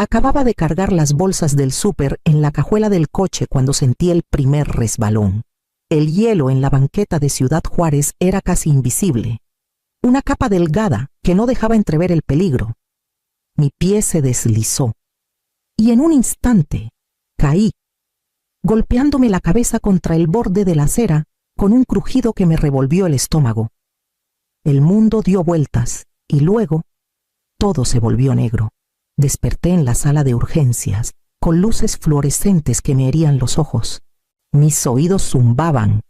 Acababa de cargar las bolsas del súper en la cajuela del coche cuando sentí el primer resbalón. El hielo en la banqueta de Ciudad Juárez era casi invisible, una capa delgada que no dejaba entrever el peligro. Mi pie se deslizó y en un instante caí, golpeándome la cabeza contra el borde de la acera con un crujido que me revolvió el estómago. El mundo dio vueltas y luego todo se volvió negro. Desperté en la sala de urgencias, con luces fluorescentes que me herían los ojos. Mis oídos zumbaban,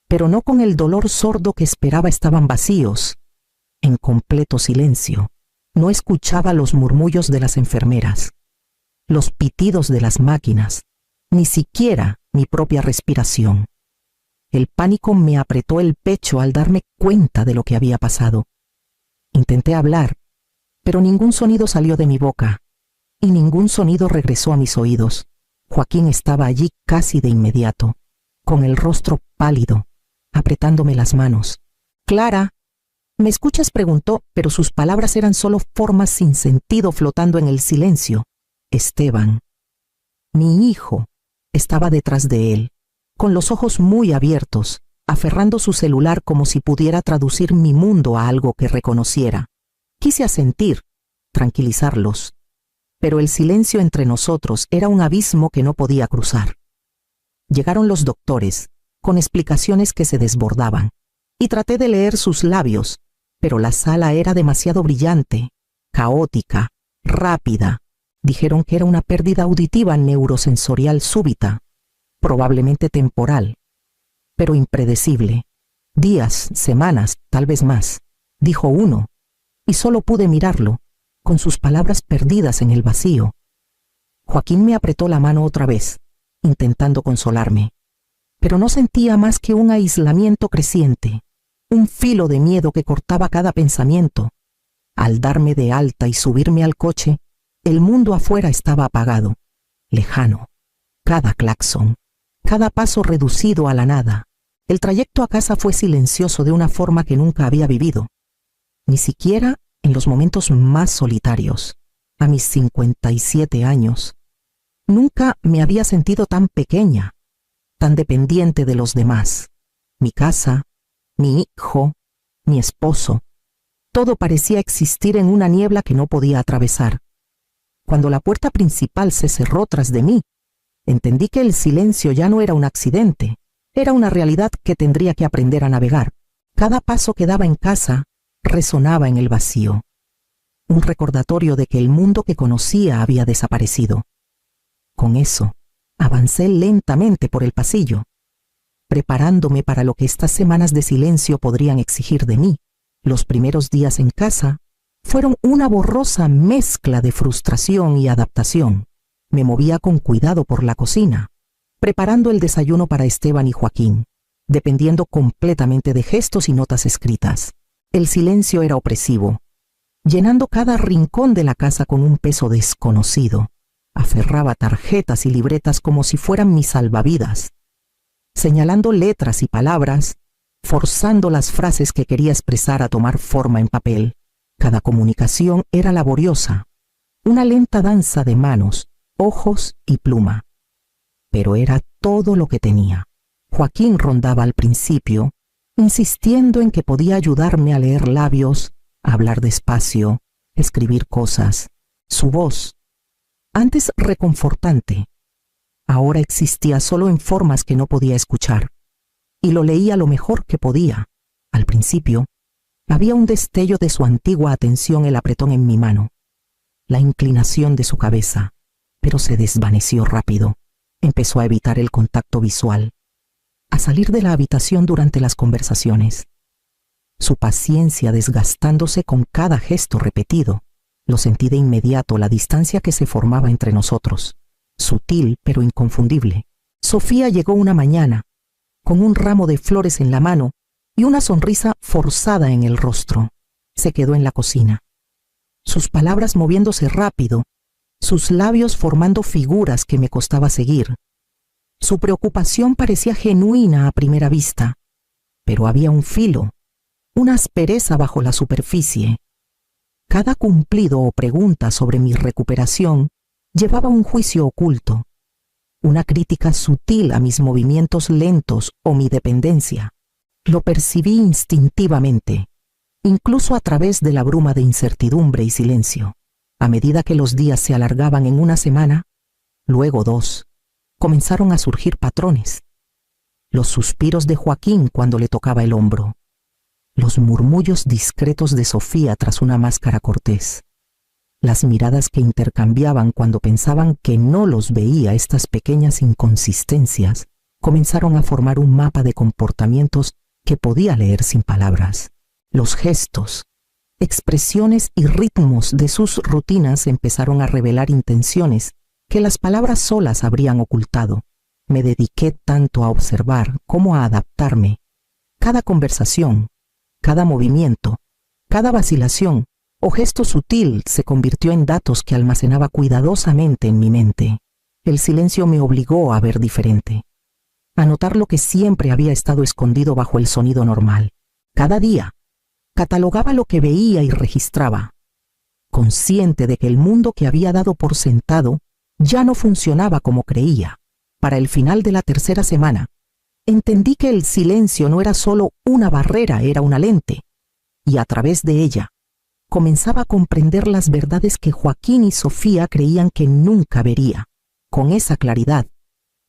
pero no con el dolor sordo que esperaba, estaban vacíos, en completo silencio. No escuchaba los murmullos de las enfermeras, los pitidos de las máquinas, ni siquiera mi propia respiración. El pánico me apretó el pecho al darme cuenta de lo que había pasado. Intenté hablar, pero ningún sonido salió de mi boca, y ningún sonido regresó a mis oídos. Joaquín estaba allí casi de inmediato, con el rostro pálido, apretándome las manos. «Clara, ¿me escuchas?», preguntó, pero sus palabras eran solo formas sin sentido flotando en el silencio. Esteban, mi hijo, estaba detrás de él, con los ojos muy abiertos, aferrando su celular como si pudiera traducir mi mundo a algo que reconociera. Quise asentir, tranquilizarlos, pero el silencio entre nosotros era un abismo que no podía cruzar. Llegaron los doctores, con explicaciones que se desbordaban, y traté de leer sus labios, pero la sala era demasiado brillante, caótica, rápida. Dijeron que era una pérdida auditiva neurosensorial súbita, probablemente temporal, pero impredecible. Días, semanas, tal vez más, dijo uno, y solo pude mirarlo, con sus palabras perdidas en el vacío. Joaquín me apretó la mano otra vez, intentando consolarme, pero no sentía más que un aislamiento creciente, un filo de miedo que cortaba cada pensamiento. Al darme de alta y subirme al coche, el mundo afuera estaba apagado, lejano. Cada claxon, cada paso reducido a la nada. El trayecto a casa fue silencioso de una forma que nunca había vivido, ni siquiera en los momentos más solitarios. A mis 57 años, nunca me había sentido tan pequeña, tan dependiente de los demás. Mi casa, mi hijo, mi esposo, todo parecía existir en una niebla que no podía atravesar. Cuando la puerta principal se cerró tras de mí, entendí que el silencio ya no era un accidente, era una realidad que tendría que aprender a navegar. Cada paso que daba en casa resonaba en el vacío, un recordatorio de que el mundo que conocía había desaparecido. Con eso, avancé lentamente por el pasillo, preparándome para lo que estas semanas de silencio podrían exigir de mí. Los primeros días en casa fueron una borrosa mezcla de frustración y adaptación. Me movía con cuidado por la cocina, preparando el desayuno para Esteban y Joaquín, dependiendo completamente de gestos y notas escritas. El silencio era opresivo, llenando cada rincón de la casa con un peso desconocido. Aferraba tarjetas y libretas como si fueran mis salvavidas, señalando letras y palabras, forzando las frases que quería expresar a tomar forma en papel. Cada comunicación era laboriosa, una lenta danza de manos, ojos y pluma. Pero era todo lo que tenía. Joaquín rondaba al principio, insistiendo en que podía ayudarme a leer labios, a hablar despacio, escribir cosas. Su voz, antes reconfortante, ahora existía solo en formas que no podía escuchar, y lo leía lo mejor que podía. Al principio, había un destello de su antigua atención, el apretón en mi mano, la inclinación de su cabeza, pero se desvaneció rápido. Empezó a evitar el contacto visual, a salir de la habitación durante las conversaciones, su paciencia desgastándose con cada gesto repetido. Lo sentí de inmediato, la distancia que se formaba entre nosotros, sutil pero inconfundible. Sofía llegó una mañana, con un ramo de flores en la mano y una sonrisa forzada en el rostro. Se quedó en la cocina, sus palabras moviéndose rápido, sus labios formando figuras que me costaba seguir. Su preocupación parecía genuina a primera vista, pero había un filo, una aspereza bajo la superficie. Cada cumplido o pregunta sobre mi recuperación llevaba un juicio oculto, una crítica sutil a mis movimientos lentos o mi dependencia. Lo percibí instintivamente, incluso a través de la bruma de incertidumbre y silencio. A medida que los días se alargaban en una semana, luego 2, comenzaron a surgir patrones. Los suspiros de Joaquín cuando le tocaba el hombro, los murmullos discretos de Sofía tras una máscara cortés, las miradas que intercambiaban cuando pensaban que no los veía. Estas pequeñas inconsistencias comenzaron a formar un mapa de comportamientos que podía leer sin palabras. Los gestos, expresiones y ritmos de sus rutinas empezaron a revelar intenciones que las palabras solas habrían ocultado. Me dediqué tanto a observar como a adaptarme. Cada conversación, cada movimiento, cada vacilación o gesto sutil se convirtió en datos que almacenaba cuidadosamente en mi mente. El silencio me obligó a ver diferente, a notar lo que siempre había estado escondido bajo el sonido normal. Cada día, catalogaba lo que veía y registraba, consciente de que el mundo que había dado por sentado ya no funcionaba como creía. Para el final de la tercera semana, entendí que el silencio no era solo una barrera, era una lente, y a través de ella, comenzaba a comprender las verdades que Joaquín y Sofía creían que nunca vería. Con esa claridad,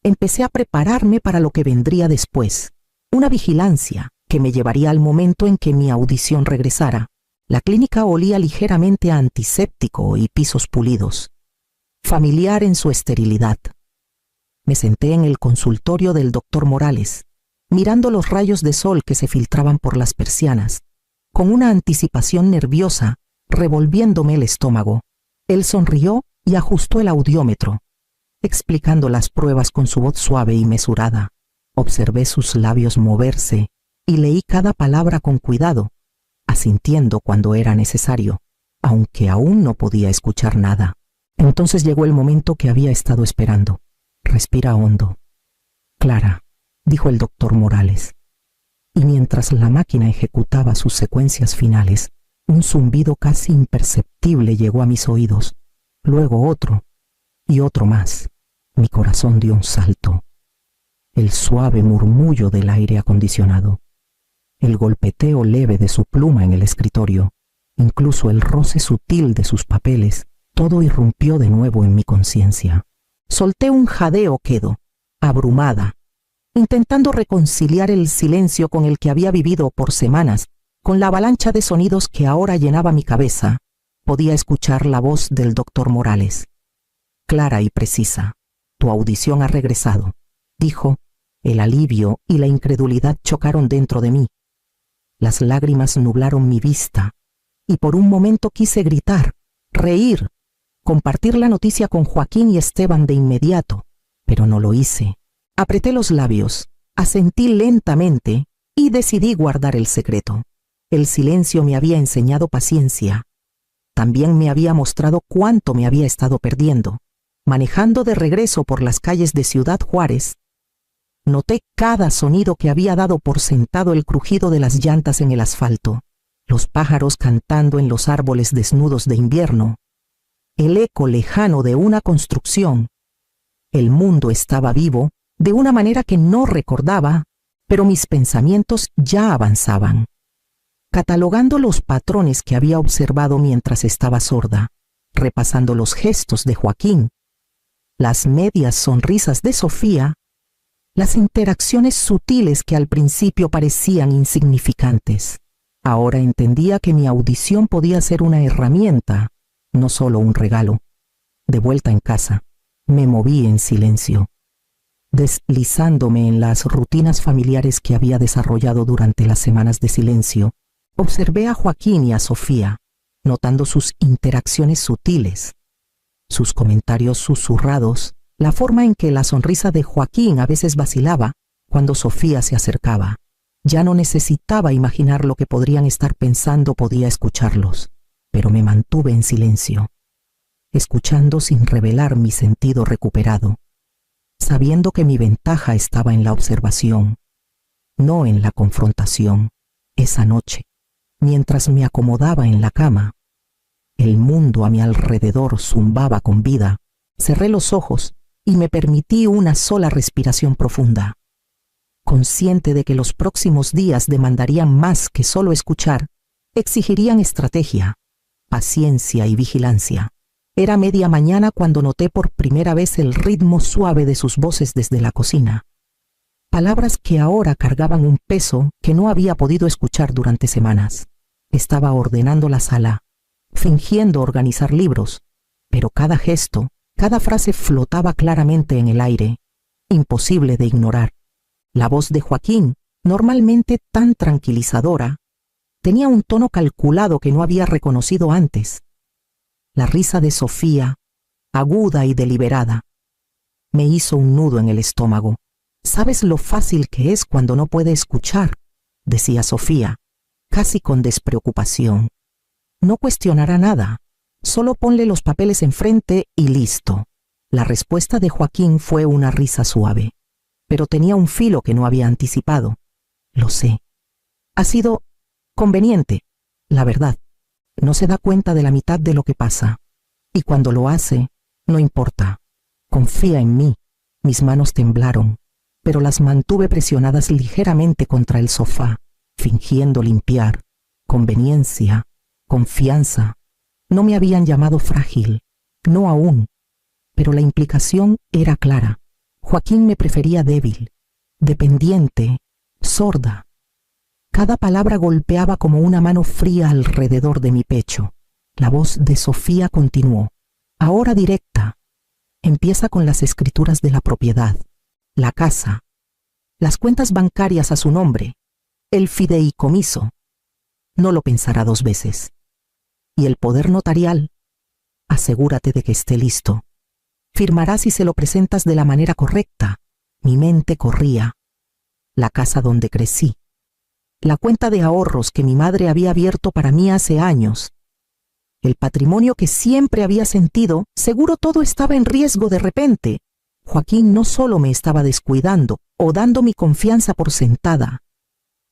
empecé a prepararme para lo que vendría después, una vigilancia que me llevaría al momento en que mi audición regresara. La clínica olía ligeramente a antiséptico y pisos pulidos, familiar en su esterilidad. Me senté en el consultorio del doctor Morales, mirando los rayos de sol que se filtraban por las persianas, con una anticipación nerviosa revolviéndome el estómago. Él sonrió y ajustó el audiómetro, explicando las pruebas con su voz suave y mesurada. Observé sus labios moverse y leí cada palabra con cuidado, asintiendo cuando era necesario, aunque aún no podía escuchar nada. Entonces llegó el momento que había estado esperando. Respira hondo. Clara, dijo el doctor Morales. Y mientras la máquina ejecutaba sus secuencias finales, un zumbido casi imperceptible llegó a mis oídos, luego otro y otro más. Mi corazón dio un salto. El suave murmullo del aire acondicionado, el golpeteo leve de su pluma en el escritorio, incluso el roce sutil de sus papeles, todo irrumpió de nuevo en mi conciencia. Solté un jadeo quedo, abrumada, intentando reconciliar el silencio con el que había vivido por semanas, con la avalancha de sonidos que ahora llenaba mi cabeza. Podía escuchar la voz del doctor Morales, clara y precisa. Tu audición ha regresado, dijo. El alivio y la incredulidad chocaron dentro de mí. Las lágrimas nublaron mi vista, y por un momento quise gritar, reír, compartir la noticia con Joaquín y Esteban de inmediato, pero no lo hice. Apreté los labios, asentí lentamente y decidí guardar el secreto. El silencio me había enseñado paciencia. También me había mostrado cuánto me había estado perdiendo. Manejando de regreso por las calles de Ciudad Juárez, noté cada sonido que había dado por sentado: el crujido de las llantas en el asfalto, los pájaros cantando en los árboles desnudos de invierno, el eco lejano de una construcción. El mundo estaba vivo de una manera que no recordaba, pero mis pensamientos ya avanzaban, catalogando los patrones que había observado mientras estaba sorda, repasando los gestos de Joaquín, las medias sonrisas de Sofía, las interacciones sutiles que al principio parecían insignificantes. Ahora entendía que mi audición podía ser una herramienta, no solo un regalo. De vuelta en casa, me moví en silencio, deslizándome en las rutinas familiares que había desarrollado durante las semanas de silencio. Observé a Joaquín y a Sofía, notando sus interacciones sutiles, sus comentarios susurrados, la forma en que la sonrisa de Joaquín a veces vacilaba cuando Sofía se acercaba. Ya no necesitaba imaginar lo que podrían estar pensando, podía escucharlos, pero me mantuve en silencio, escuchando sin revelar mi sentido recuperado, sabiendo que mi ventaja estaba en la observación, no en la confrontación. Esa noche, mientras me acomodaba en la cama, el mundo a mi alrededor zumbaba con vida. Cerré los ojos y me permití una sola respiración profunda. Consciente de que los próximos días demandarían más que solo escuchar, exigirían estrategia, paciencia y vigilancia. Era media mañana cuando noté por primera vez el ritmo suave de sus voces desde la cocina. Palabras que ahora cargaban un peso que no había podido escuchar durante semanas. Estaba ordenando la sala, fingiendo organizar libros, pero cada gesto, cada frase flotaba claramente en el aire, imposible de ignorar. La voz de Joaquín, normalmente tan tranquilizadora, tenía un tono calculado que no había reconocido antes. La risa de Sofía, aguda y deliberada, me hizo un nudo en el estómago. «¿Sabes lo fácil que es cuando no puede escuchar?», decía Sofía, casi con despreocupación. «No cuestionará nada, solo ponle los papeles enfrente y listo». La respuesta de Joaquín fue una risa suave, pero tenía un filo que no había anticipado. «Lo sé. Ha sido conveniente, la verdad. No se da cuenta de la mitad de lo que pasa. Y cuando lo hace, no importa. Confía en mí». Mis manos temblaron, pero las mantuve presionadas ligeramente contra el sofá, fingiendo limpiar. Conveniencia, confianza. No me habían llamado frágil, no aún, pero la implicación era clara. Joaquín me prefería débil, dependiente, sorda. Cada palabra golpeaba como una mano fría alrededor de mi pecho. La voz de Sofía continuó, ahora directa. Empieza con las escrituras de la propiedad, la casa, las cuentas bancarias a su nombre, el fideicomiso. No lo pensará dos veces. Y el poder notarial, asegúrate de que esté listo. Firmará si se lo presentas de la manera correcta. Mi mente corría. La casa donde crecí. La cuenta de ahorros que mi madre había abierto para mí hace años. El patrimonio que siempre había sentido, seguro todo estaba en riesgo de repente. Joaquín no solo me estaba descuidando o dando mi confianza por sentada.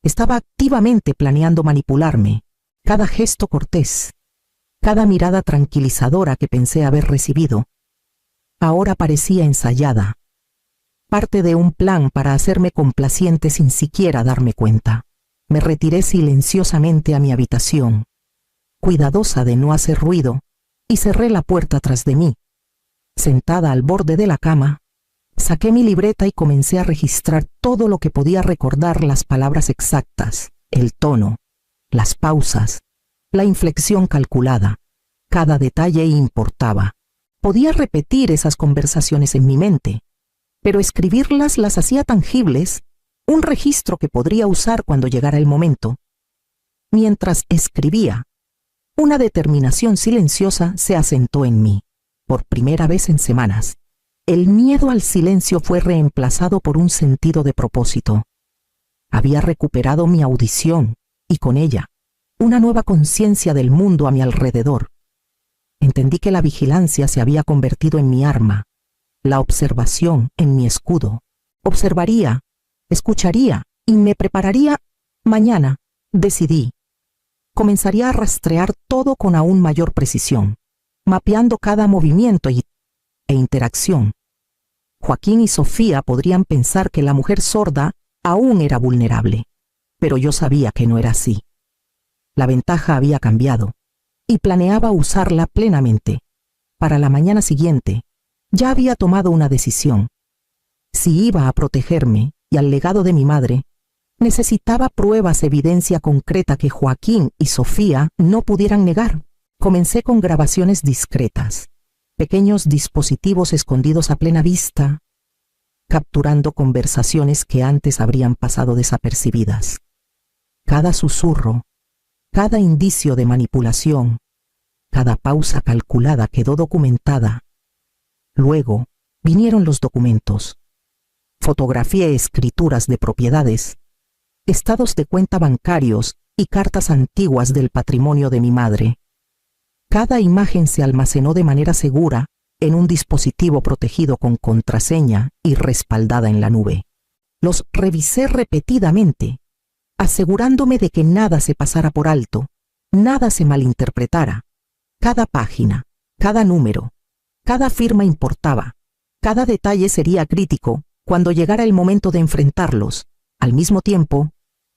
Estaba activamente planeando manipularme. Cada gesto cortés, cada mirada tranquilizadora que pensé haber recibido, ahora parecía ensayada. Parte de un plan para hacerme complaciente sin siquiera darme cuenta. Me retiré silenciosamente a mi habitación, cuidadosa de no hacer ruido, y cerré la puerta tras de mí. Sentada al borde de la cama, saqué mi libreta y comencé a registrar todo lo que podía recordar: las palabras exactas, el tono, las pausas, la inflexión calculada. Cada detalle importaba. Podía repetir esas conversaciones en mi mente, pero escribirlas las hacía tangibles, un registro que podría usar cuando llegara el momento. Mientras escribía, una determinación silenciosa se asentó en mí. Por primera vez en semanas, el miedo al silencio fue reemplazado por un sentido de propósito. Había recuperado mi audición y con ella una nueva conciencia del mundo a mi alrededor. Entendí que la vigilancia se había convertido en mi arma, la observación en mi escudo. Observaría, escucharía y me prepararía. Mañana, decidí, comenzaría a rastrear todo con aún mayor precisión, mapeando cada movimiento e interacción. Joaquín y Sofía podrían pensar que la mujer sorda aún era vulnerable, pero yo sabía que no era así. La ventaja había cambiado y planeaba usarla plenamente. Para la mañana siguiente, ya había tomado una decisión. Si iba a protegerme y al legado de mi madre, necesitaba pruebas, evidencia concreta que Joaquín y Sofía no pudieran negar. Comencé con grabaciones discretas, pequeños dispositivos escondidos a plena vista, capturando conversaciones que antes habrían pasado desapercibidas. Cada susurro, cada indicio de manipulación, cada pausa calculada quedó documentada. Luego vinieron los documentos. Fotografié escrituras de propiedades, estados de cuenta bancarios y cartas antiguas del patrimonio de mi madre. Cada imagen se almacenó de manera segura en un dispositivo protegido con contraseña y respaldada en la nube. Los revisé repetidamente, asegurándome de que nada se pasara por alto, nada se malinterpretara. Cada página, cada número, Cada firma importaba. Cada detalle sería crítico cuando llegara el momento de enfrentarlos. Al mismo tiempo,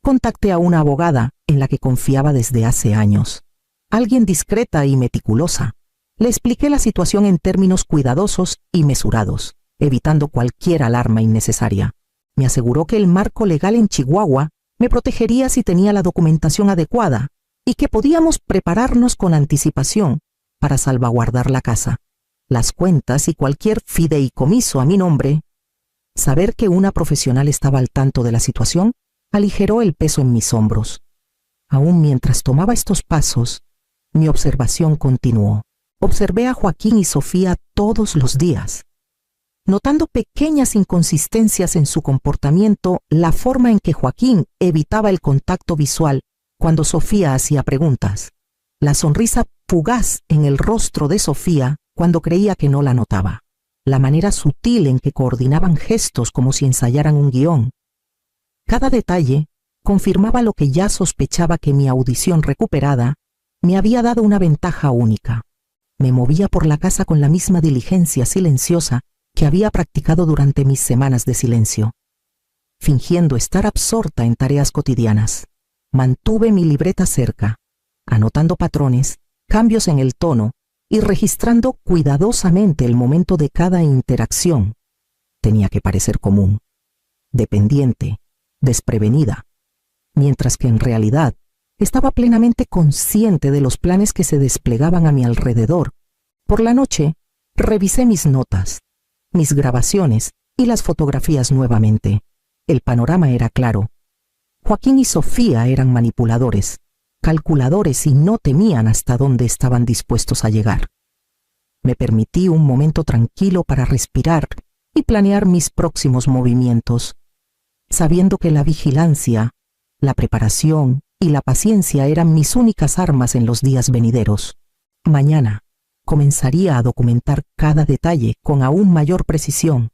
contacté a una abogada en la que confiaba desde hace años. Alguien discreta y meticulosa. Le expliqué la situación en términos cuidadosos y mesurados, evitando cualquier alarma innecesaria. Me aseguró que el marco legal en Chihuahua me protegería si tenía la documentación adecuada y que podíamos prepararnos con anticipación para salvaguardar la casa, las cuentas y cualquier fideicomiso a mi nombre. Saber que una profesional estaba al tanto de la situación aligeró el peso en mis hombros. Aún mientras tomaba estos pasos, mi observación continuó. Observé a Joaquín y Sofía todos los días, notando pequeñas inconsistencias en su comportamiento, la forma en que Joaquín evitaba el contacto visual cuando Sofía hacía preguntas, la sonrisa fugaz en el rostro de Sofía cuando creía que no la notaba, la manera sutil en que coordinaban gestos como si ensayaran un guión. Cada detalle confirmaba lo que ya sospechaba, que mi audición recuperada me había dado una ventaja única. Me movía por la casa con la misma diligencia silenciosa que había practicado durante mis semanas de silencio, fingiendo estar absorta en tareas cotidianas. Mantuve mi libreta cerca, anotando patrones, cambios en el tono y registrando cuidadosamente el momento de cada interacción. Tenía que parecer común, dependiente, desprevenida, mientras que en realidad estaba plenamente consciente de los planes que se desplegaban a mi alrededor. Por la noche, revisé mis notas, mis grabaciones y las fotografías nuevamente. El panorama era claro. Joaquín y Sofía eran manipuladores, calculadores y no temían hasta dónde estaban dispuestos a llegar. Me permití un momento tranquilo para respirar y planear mis próximos movimientos, sabiendo que la vigilancia, la preparación y la paciencia eran mis únicas armas en los días venideros. Mañana comenzaría a documentar cada detalle con aún mayor precisión,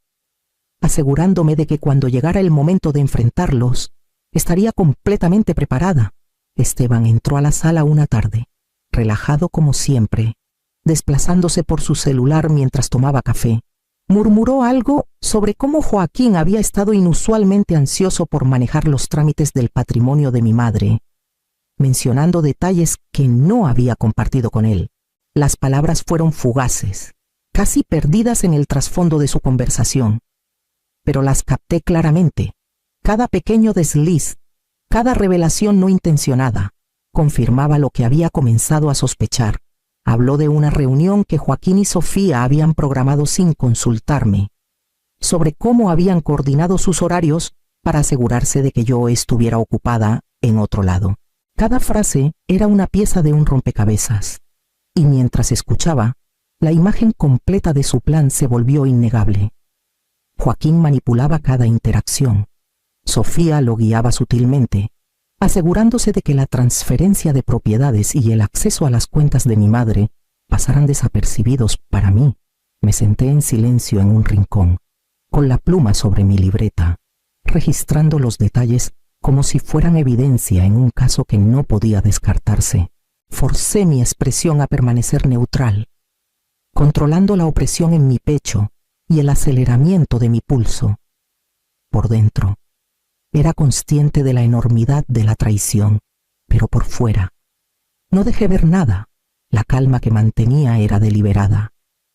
asegurándome de que cuando llegara el momento de enfrentarlos, estaría completamente preparada. Esteban entró a la sala una tarde, relajado como siempre, desplazándose por su celular mientras tomaba café. Murmuró algo sobre cómo Joaquín había estado inusualmente ansioso por manejar los trámites del patrimonio de mi madre, mencionando detalles que no había compartido con él. Las palabras fueron fugaces, casi perdidas en el trasfondo de su conversación, pero las capté claramente. Cada pequeño desliz, cada revelación no intencionada, confirmaba lo que había comenzado a sospechar. Habló de una reunión que Joaquín y Sofía habían programado sin consultarme, sobre cómo habían coordinado sus horarios para asegurarse de que yo estuviera ocupada en otro lado. Cada frase era una pieza de un rompecabezas, y mientras escuchaba, la imagen completa de su plan se volvió innegable. Joaquín manipulaba cada interacción. Sofía lo guiaba sutilmente, asegurándose de que la transferencia de propiedades y el acceso a las cuentas de mi madre pasaran desapercibidos para mí. Me senté en silencio en un rincón, con la pluma sobre mi libreta, registrando los detalles como si fueran evidencia en un caso que no podía descartarse. Forcé mi expresión a permanecer neutral, controlando la opresión en mi pecho y el aceleramiento de mi pulso. Por dentro, era consciente de la enormidad de la traición, pero por fuera no dejé ver nada. La calma que mantenía era deliberada,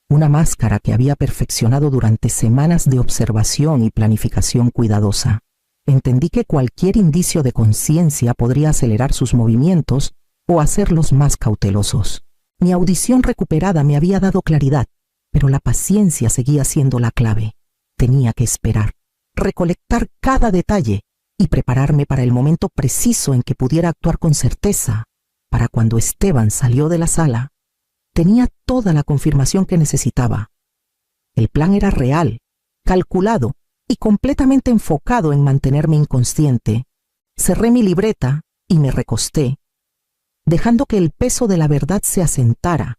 una máscara que había perfeccionado durante semanas de observación y planificación cuidadosa. Entendí que cualquier indicio de conciencia podría acelerar sus movimientos o hacerlos más cautelosos. Mi audición recuperada me había dado claridad, pero la paciencia seguía siendo la clave. Tenía que esperar, recolectar cada detalle y prepararme para el momento preciso en que pudiera actuar con certeza. Para cuando Esteban salió de la sala, tenía toda la confirmación que necesitaba. El plan era real, calculado y completamente enfocado en mantenerme inconsciente. Cerré mi libreta y me recosté, dejando que el peso de la verdad se asentara,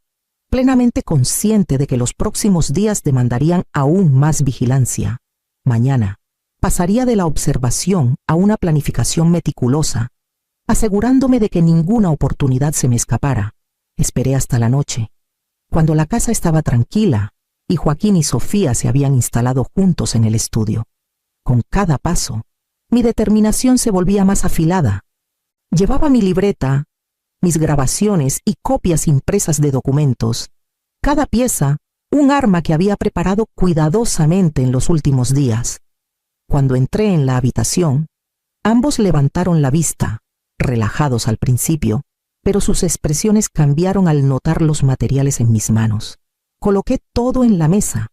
plenamente consciente de que los próximos días demandarían aún más vigilancia. Mañana pasaría de la observación a una planificación meticulosa, asegurándome de que ninguna oportunidad se me escapara. Esperé hasta la noche, cuando la casa estaba tranquila y Joaquín y Sofía se habían instalado juntos en el estudio. Con cada paso, mi determinación se volvía más afilada. Llevaba mi libreta, mis grabaciones y copias impresas de documentos, cada pieza un arma que había preparado cuidadosamente en los últimos días. Cuando entré en la habitación, ambos levantaron la vista, relajados al principio, pero sus expresiones cambiaron al notar los materiales en mis manos. Coloqué todo en la mesa,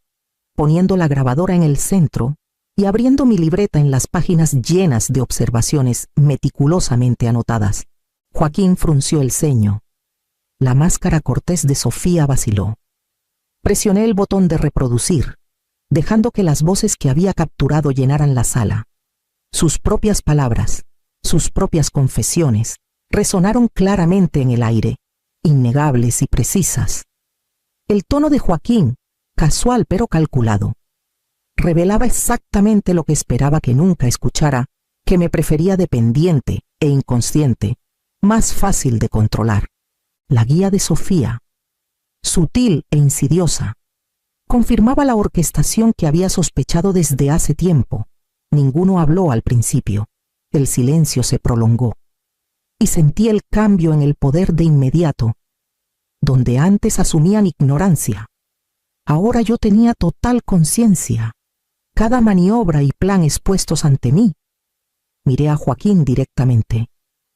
poniendo la grabadora en el centro y abriendo mi libreta en las páginas llenas de observaciones meticulosamente anotadas. Joaquín frunció el ceño. La máscara cortés de Sofía vaciló. Presioné el botón de reproducir, dejando que las voces que había capturado llenaran la sala. Sus propias palabras, sus propias confesiones, resonaron claramente en el aire, innegables y precisas. El tono de Joaquín, casual pero calculado, revelaba exactamente lo que esperaba que nunca escuchara, que me prefería dependiente e inconsciente, más fácil de controlar. La guía de Sofía, sutil e insidiosa, confirmaba la orquestación que había sospechado desde hace tiempo. Ninguno habló al principio. El silencio se prolongó. Y sentí el cambio en el poder de inmediato. Donde antes asumían ignorancia, ahora yo tenía total conciencia. Cada maniobra y plan expuestos ante mí. Miré a Joaquín directamente,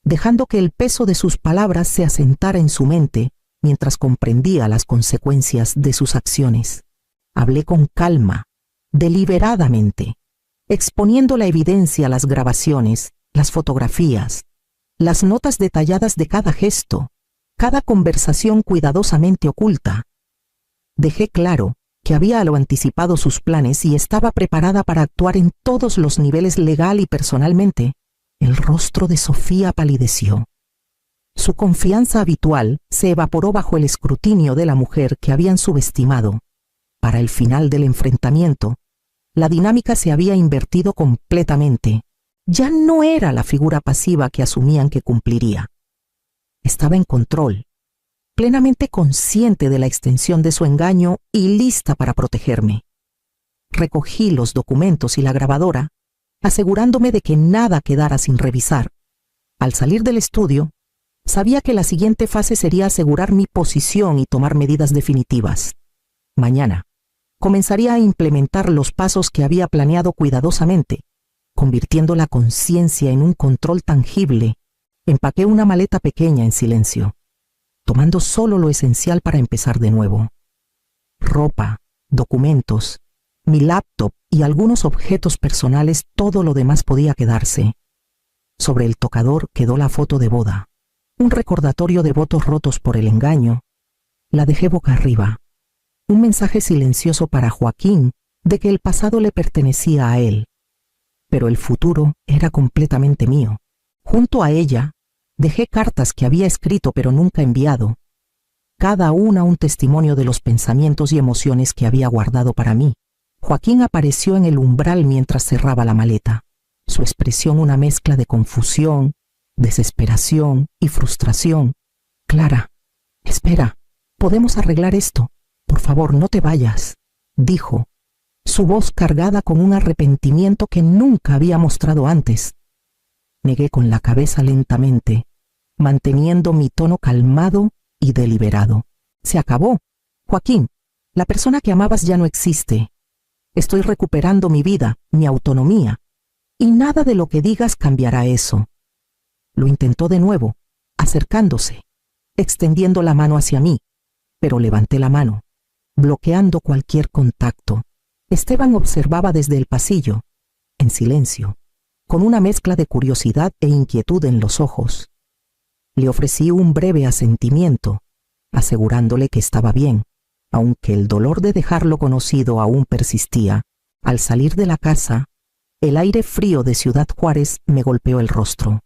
dejando que el peso de sus palabras se asentara en su mente mientras comprendía las consecuencias de sus acciones. Hablé con calma, deliberadamente, exponiendo la evidencia, las grabaciones, las fotografías, las notas detalladas de cada gesto, cada conversación cuidadosamente oculta. Dejé claro que había a lo anticipado sus planes y estaba preparada para actuar en todos los niveles legal y personalmente. El rostro de Sofía palideció. Su confianza habitual se evaporó bajo el escrutinio de la mujer que habían subestimado. Para el final del enfrentamiento, la dinámica se había invertido completamente. Ya no era la figura pasiva que asumían que cumpliría. Estaba en control, plenamente consciente de la extensión de su engaño y lista para protegerme. Recogí los documentos y la grabadora, asegurándome de que nada quedara sin revisar. Al salir del estudio, sabía que la siguiente fase sería asegurar mi posición y tomar medidas definitivas. Mañana, comenzaría a implementar los pasos que había planeado cuidadosamente, convirtiendo la conciencia en un control tangible. Empaqué una maleta pequeña en silencio, tomando solo lo esencial para empezar de nuevo. Ropa, documentos, mi laptop y algunos objetos personales, todo lo demás podía quedarse. Sobre el tocador quedó la foto de boda, un recordatorio de votos rotos por el engaño. La dejé boca arriba. Un mensaje silencioso para Joaquín de que el pasado le pertenecía a él, pero el futuro era completamente mío. Junto a ella, dejé cartas que había escrito pero nunca enviado, cada una un testimonio de los pensamientos y emociones que había guardado para mí. Joaquín apareció en el umbral mientras cerraba la maleta, su expresión una mezcla de confusión, desesperación y frustración. «Clara, espera, podemos arreglar esto. Por favor, no te vayas», dijo, su voz cargada con un arrepentimiento que nunca había mostrado antes. Negué con la cabeza lentamente, manteniendo mi tono calmado y deliberado. «Se acabó. Joaquín, la persona que amabas ya no existe. Estoy recuperando mi vida, mi autonomía, y nada de lo que digas cambiará eso». Lo intentó de nuevo, acercándose, extendiendo la mano hacia mí, pero levanté la mano, bloqueando cualquier contacto. Esteban observaba desde el pasillo, en silencio, con una mezcla de curiosidad e inquietud en los ojos. Le ofrecí un breve asentimiento, asegurándole que estaba bien, aunque el dolor de dejarlo conocido aún persistía. Al salir de la casa, el aire frío de Ciudad Juárez me golpeó el rostro,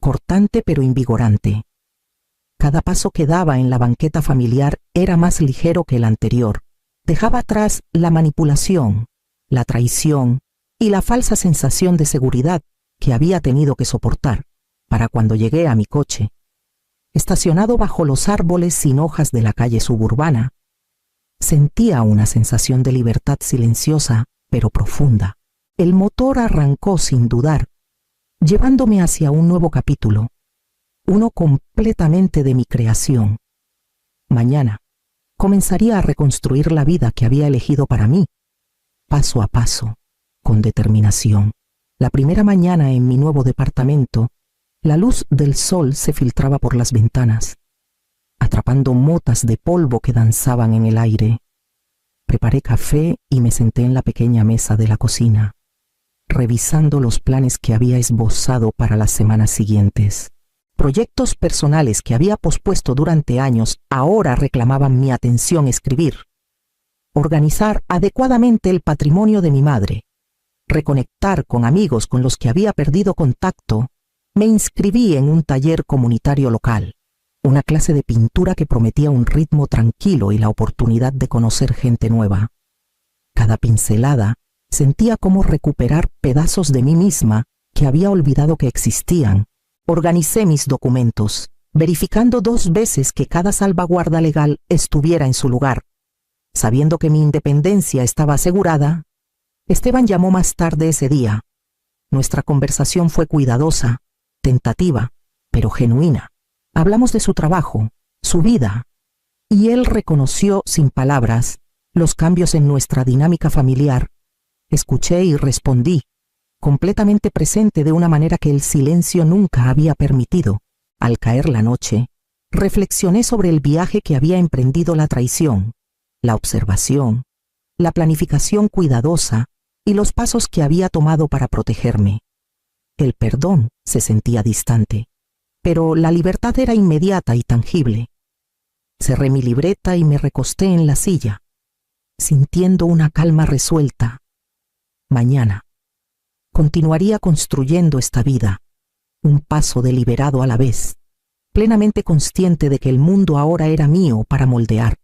cortante pero invigorante. Cada paso que daba en la banqueta familiar era más ligero que el anterior. Dejaba atrás la manipulación, la traición y la falsa sensación de seguridad que había tenido que soportar para cuando llegué a mi coche, estacionado bajo los árboles sin hojas de la calle suburbana. Sentía una sensación de libertad silenciosa, pero profunda. El motor arrancó sin dudar, llevándome hacia un nuevo capítulo, uno completamente de mi creación. Mañana comenzaría a reconstruir la vida que había elegido para mí, paso a paso, con determinación. La primera mañana en mi nuevo departamento, la luz del sol se filtraba por las ventanas, atrapando motas de polvo que danzaban en el aire. Preparé café y me senté en la pequeña mesa de la cocina, revisando los planes que había esbozado para las semanas siguientes. Proyectos personales que había pospuesto durante años ahora reclamaban mi atención. Escribir, organizar adecuadamente el patrimonio de mi madre, reconectar con amigos con los que había perdido contacto. Me inscribí en un taller comunitario local, una clase de pintura que prometía un ritmo tranquilo y la oportunidad de conocer gente nueva. Cada pincelada sentía como recuperar pedazos de mí misma que había olvidado que existían. Organicé mis documentos, verificando 2 veces que cada salvaguarda legal estuviera en su lugar. Sabiendo que mi independencia estaba asegurada, Esteban llamó más tarde ese día. Nuestra conversación fue cuidadosa, tentativa, pero genuina. Hablamos de su trabajo, su vida, y él reconoció sin palabras los cambios en nuestra dinámica familiar. Escuché y respondí, completamente presente de una manera que el silencio nunca había permitido. Al caer la noche, reflexioné sobre el viaje que había emprendido: la traición, la observación, la planificación cuidadosa y los pasos que había tomado para protegerme. El perdón se sentía distante, pero la libertad era inmediata y tangible. Cerré mi libreta y me recosté en la silla, sintiendo una calma resuelta. Mañana continuaría construyendo esta vida, un paso deliberado a la vez, plenamente consciente de que el mundo ahora era mío para moldear.